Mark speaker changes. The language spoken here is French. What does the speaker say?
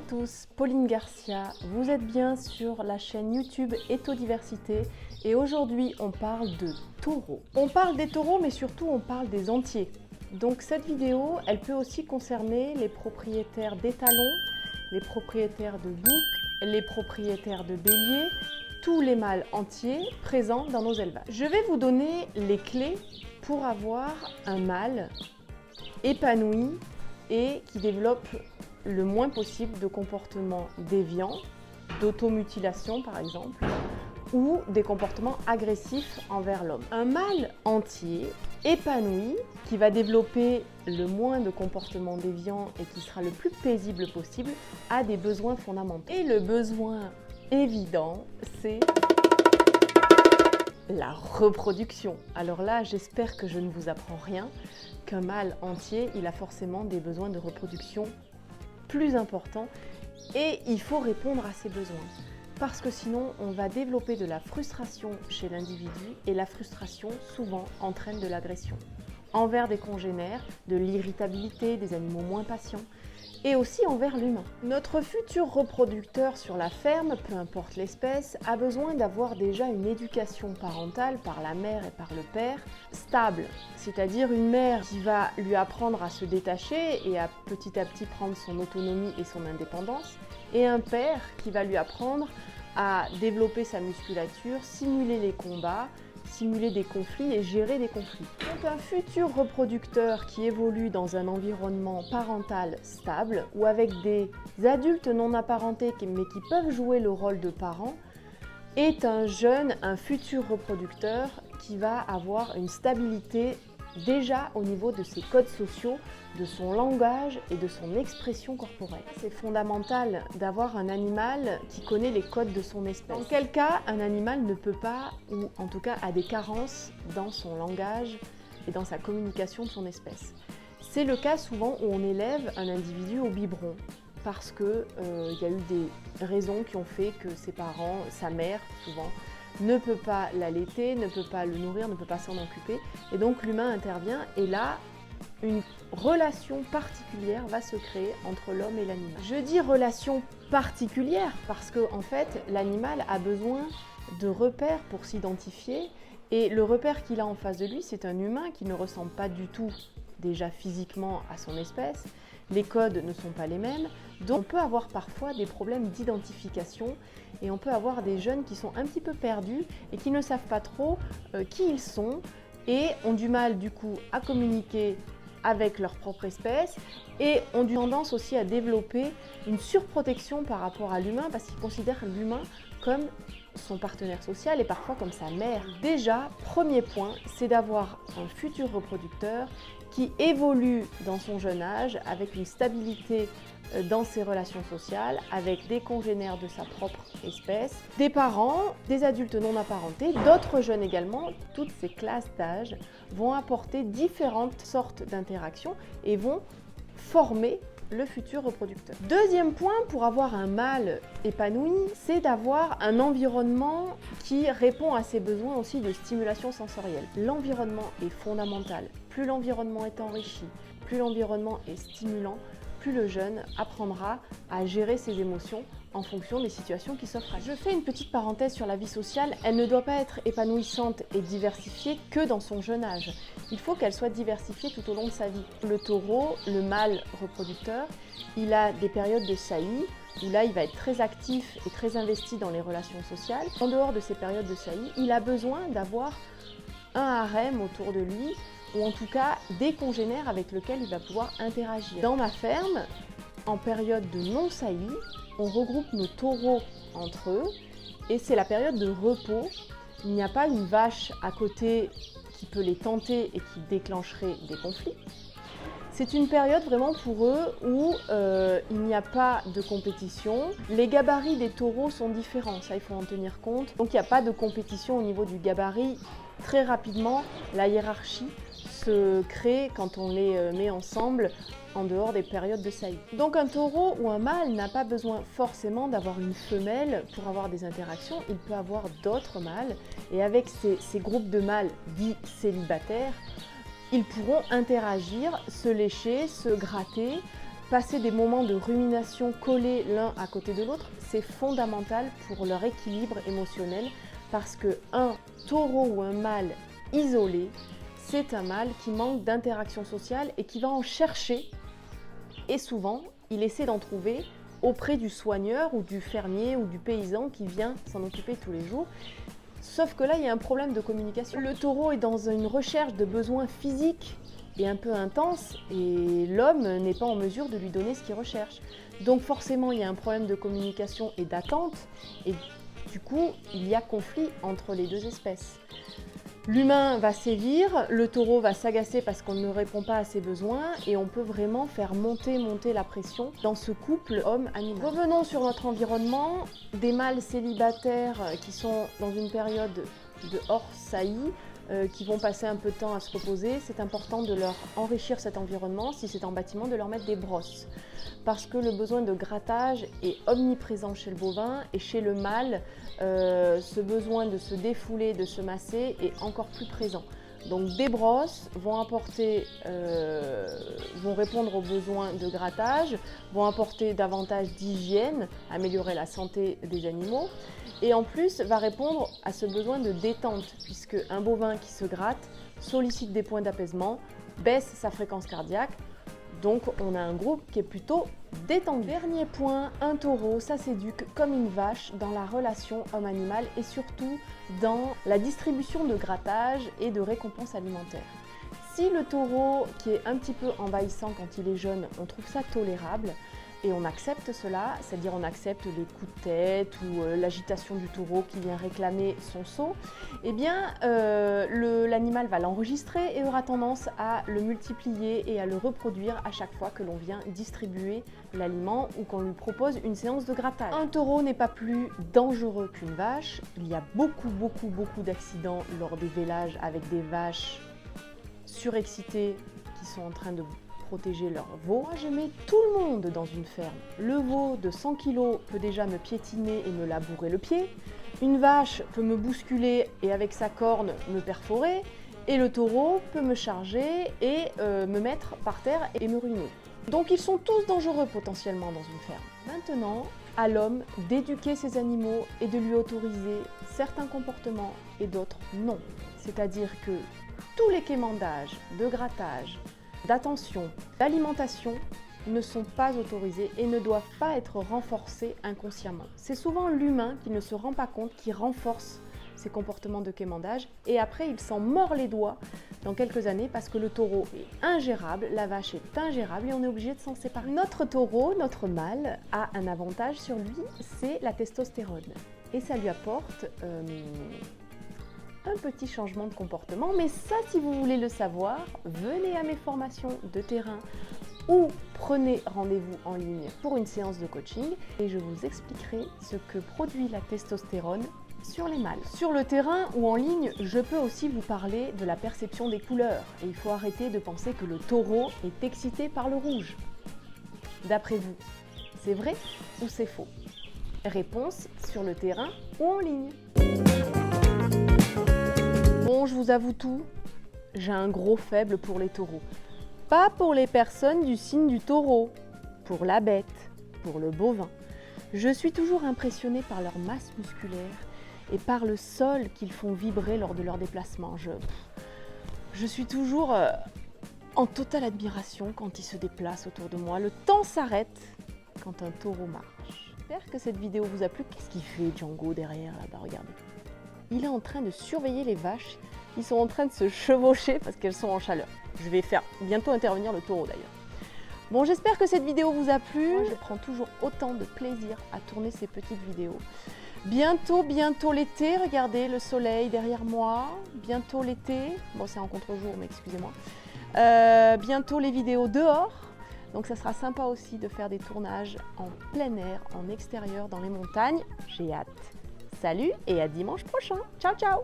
Speaker 1: tous, Pauline Garcia, vous êtes bien sur la chaîne YouTube Éthodiversité et aujourd'hui on parle de taureaux. On parle des taureaux mais surtout on parle des entiers. Donc cette vidéo, elle peut aussi concerner les propriétaires d'étalons, les propriétaires de boucs, les propriétaires de béliers, tous les mâles entiers présents dans nos élevages. Je vais vous donner les clés pour avoir un mâle épanoui et qui développe le moins possible de comportements déviants, d'automutilation par exemple, ou des comportements agressifs envers l'homme. Un mâle entier, épanoui, qui va développer le moins de comportements déviants et qui sera le plus paisible possible, a des besoins fondamentaux. Et le besoin évident, c'est la reproduction. Alors là, j'espère que je ne vous apprends rien, qu'un mâle entier, il a forcément des besoins de reproduction plus importants et il faut répondre à ces besoins. Parce que sinon, on va développer de la frustration chez l'individu et la frustration, souvent, entraîne de l'agression envers des congénères, de l'irritabilité, des animaux moins patients et aussi envers l'humain. Notre futur reproducteur sur la ferme, peu importe l'espèce, a besoin d'avoir déjà une éducation parentale par la mère et par le père stable, c'est-à-dire une mère qui va lui apprendre à se détacher et à petit prendre son autonomie et son indépendance, et un père qui va lui apprendre à développer sa musculature, simuler les combats, simuler des conflits et gérer des conflits. Donc un futur reproducteur qui évolue dans un environnement parental stable ou avec des adultes non apparentés mais qui peuvent jouer le rôle de parents est un futur reproducteur qui va avoir une stabilité déjà au niveau de ses codes sociaux, de son langage et de son expression corporelle. C'est fondamental d'avoir un animal qui connaît les codes de son espèce. Dans quel cas un animal ne peut pas, ou en tout cas a des carences dans son langage et dans sa communication de son espèce. C'est le cas souvent où on élève un individu au biberon parce qu'il y a eu des raisons qui ont fait que ses parents, sa mère souvent, ne peut pas l'allaiter, ne peut pas le nourrir, ne peut pas s'en occuper. Et donc l'humain intervient et là, une relation particulière va se créer entre l'homme et l'animal. Je dis relation particulière parce que en fait, l'animal a besoin de repères pour s'identifier et le repère qu'il a en face de lui, c'est un humain qui ne ressemble pas du tout déjà physiquement à son espèce. Les codes ne sont pas les mêmes, donc on peut avoir parfois des problèmes d'identification et on peut avoir des jeunes qui sont un petit peu perdus et qui ne savent pas trop qui ils sont et ont du mal du coup à communiquer avec leur propre espèce et ont tendance aussi à développer une surprotection par rapport à l'humain parce qu'ils considèrent l'humain comme son partenaire social et parfois comme sa mère. Déjà, premier point, c'est d'avoir un futur reproducteur qui évolue dans son jeune âge avec une stabilité dans ses relations sociales, avec des congénères de sa propre espèce, des parents, des adultes non apparentés, d'autres jeunes également. Toutes ces classes d'âge vont apporter différentes sortes d'interactions et vont former le futur reproducteur. Deuxième point, pour avoir un mâle épanoui, c'est d'avoir un environnement qui répond à ses besoins aussi de stimulation sensorielle. L'environnement est fondamental. Plus l'environnement est enrichi, plus l'environnement est stimulant, plus le jeune apprendra à gérer ses émotions en fonction des situations qui s'offrent à lui. Je fais une petite parenthèse sur la vie sociale. Elle ne doit pas être épanouissante et diversifiée que dans son jeune âge. Il faut qu'elle soit diversifiée tout au long de sa vie. Le taureau, le mâle reproducteur, il a des périodes de saillie où là il va être très actif et très investi dans les relations sociales. En dehors de ces périodes de saillie, il a besoin d'avoir un harem autour de lui ou en tout cas des congénères avec lesquels il va pouvoir interagir. Dans ma ferme, en période de non-saillie, on regroupe nos taureaux entre eux et c'est la période de repos. Il n'y a pas une vache à côté qui peut les tenter et qui déclencherait des conflits. C'est une période vraiment pour eux où il n'y a pas de compétition. Les gabarits des taureaux sont différents, ça il faut en tenir compte. Donc il n'y a pas de compétition au niveau du gabarit. Très rapidement, la hiérarchie se crée quand on les met ensemble en dehors des périodes de saillie. Donc un taureau ou un mâle n'a pas besoin forcément d'avoir une femelle pour avoir des interactions, il peut avoir d'autres mâles et avec ces groupes de mâles dits célibataires, ils pourront interagir, se lécher, se gratter, passer des moments de rumination collés l'un à côté de l'autre, c'est fondamental pour leur équilibre émotionnel parce qu'un taureau ou un mâle isolé, c'est un mâle qui manque d'interaction sociale et qui va en chercher. Et souvent, il essaie d'en trouver auprès du soigneur ou du fermier ou du paysan qui vient s'en occuper tous les jours. Sauf que là, il y a un problème de communication. Le taureau est dans une recherche de besoins physiques et un peu intense et l'homme n'est pas en mesure de lui donner ce qu'il recherche. Donc forcément, il y a un problème de communication et d'attente et du coup, il y a conflit entre les deux espèces. L'humain va sévir, le taureau va s'agacer parce qu'on ne répond pas à ses besoins et on peut vraiment faire monter la pression dans ce couple homme-animal. Revenons sur notre environnement, des mâles célibataires qui sont dans une période de hors saillie, qui vont passer un peu de temps à se reposer, c'est important de leur enrichir cet environnement, si c'est en bâtiment, de leur mettre des brosses. Parce que le besoin de grattage est omniprésent chez le bovin et chez le mâle, ce besoin de se défouler, de se masser est encore plus présent. Donc des brosses vont répondre aux besoins de grattage, vont apporter davantage d'hygiène, améliorer la santé des animaux et en plus va répondre à ce besoin de détente puisque un bovin qui se gratte sollicite des points d'apaisement, baisse sa fréquence cardiaque. Donc on a un groupe qui est plutôt détendu. Dernier point, un taureau, ça s'éduque comme une vache dans la relation homme-animal et surtout dans la distribution de grattage et de récompenses alimentaires. Si le taureau qui est un petit peu envahissant quand il est jeune, on trouve ça tolérable et on accepte cela, c'est-à-dire on accepte les coups de tête ou l'agitation du taureau qui vient réclamer son seau, eh bien l'animal va l'enregistrer et aura tendance à le multiplier et à le reproduire à chaque fois que l'on vient distribuer l'aliment ou qu'on lui propose une séance de grattage. Un taureau n'est pas plus dangereux qu'une vache, il y a beaucoup d'accidents lors des vélages avec des vaches surexcitées qui sont en train de protéger leur veau. Moi, je mets tout le monde dans une ferme. Le veau de 100 kg peut déjà me piétiner et me labourer le pied. Une vache peut me bousculer et avec sa corne me perforer. Et le taureau peut me charger et me mettre par terre et me ruiner. Donc ils sont tous dangereux potentiellement dans une ferme. Maintenant, à l'homme d'éduquer ses animaux et de lui autoriser certains comportements et d'autres non. C'est-à-dire que tous les quémandages de grattage, d'attention, d'alimentation ne sont pas autorisés et ne doivent pas être renforcés inconsciemment. C'est souvent l'humain qui ne se rend pas compte, qui renforce ces comportements de quémandage et après il s'en mord les doigts dans quelques années parce que le taureau est ingérable, la vache est ingérable et on est obligé de s'en séparer. Notre taureau, notre mâle, a un avantage sur lui, c'est la testostérone et ça lui apporte un petit changement de comportement, mais ça, si vous voulez le savoir, venez à mes formations de terrain ou prenez rendez-vous en ligne pour une séance de coaching et je vous expliquerai ce que produit la testostérone sur les mâles. Sur le terrain ou en ligne, je peux aussi vous parler de la perception des couleurs et il faut arrêter de penser que le taureau est excité par le rouge. D'après vous, c'est vrai ou c'est faux? Réponse sur le terrain ou en ligne. Bon, je vous avoue tout, j'ai un gros faible pour les taureaux. Pas pour les personnes du signe du taureau, pour la bête, pour le bovin. Je suis toujours impressionnée par leur masse musculaire et par le sol qu'ils font vibrer lors de leur déplacement. Je suis toujours en totale admiration quand ils se déplacent autour de moi. Le temps s'arrête quand un taureau marche. J'espère que cette vidéo vous a plu. Qu'est-ce qu'il fait Django derrière là-bas? Regardez. Il est en train de surveiller les vaches qui sont en train de se chevaucher parce qu'elles sont en chaleur. Je vais faire bientôt intervenir le taureau d'ailleurs. Bon, j'espère que cette vidéo vous a plu. Moi, je prends toujours autant de plaisir à tourner ces petites vidéos. Bientôt l'été. Regardez le soleil derrière moi. Bientôt l'été. Bon, c'est en contre-jour, mais excusez-moi. Bientôt les vidéos dehors. Donc ça sera sympa aussi de faire des tournages en plein air, en extérieur, dans les montagnes. J'ai hâte. Salut et à dimanche prochain. Ciao, ciao!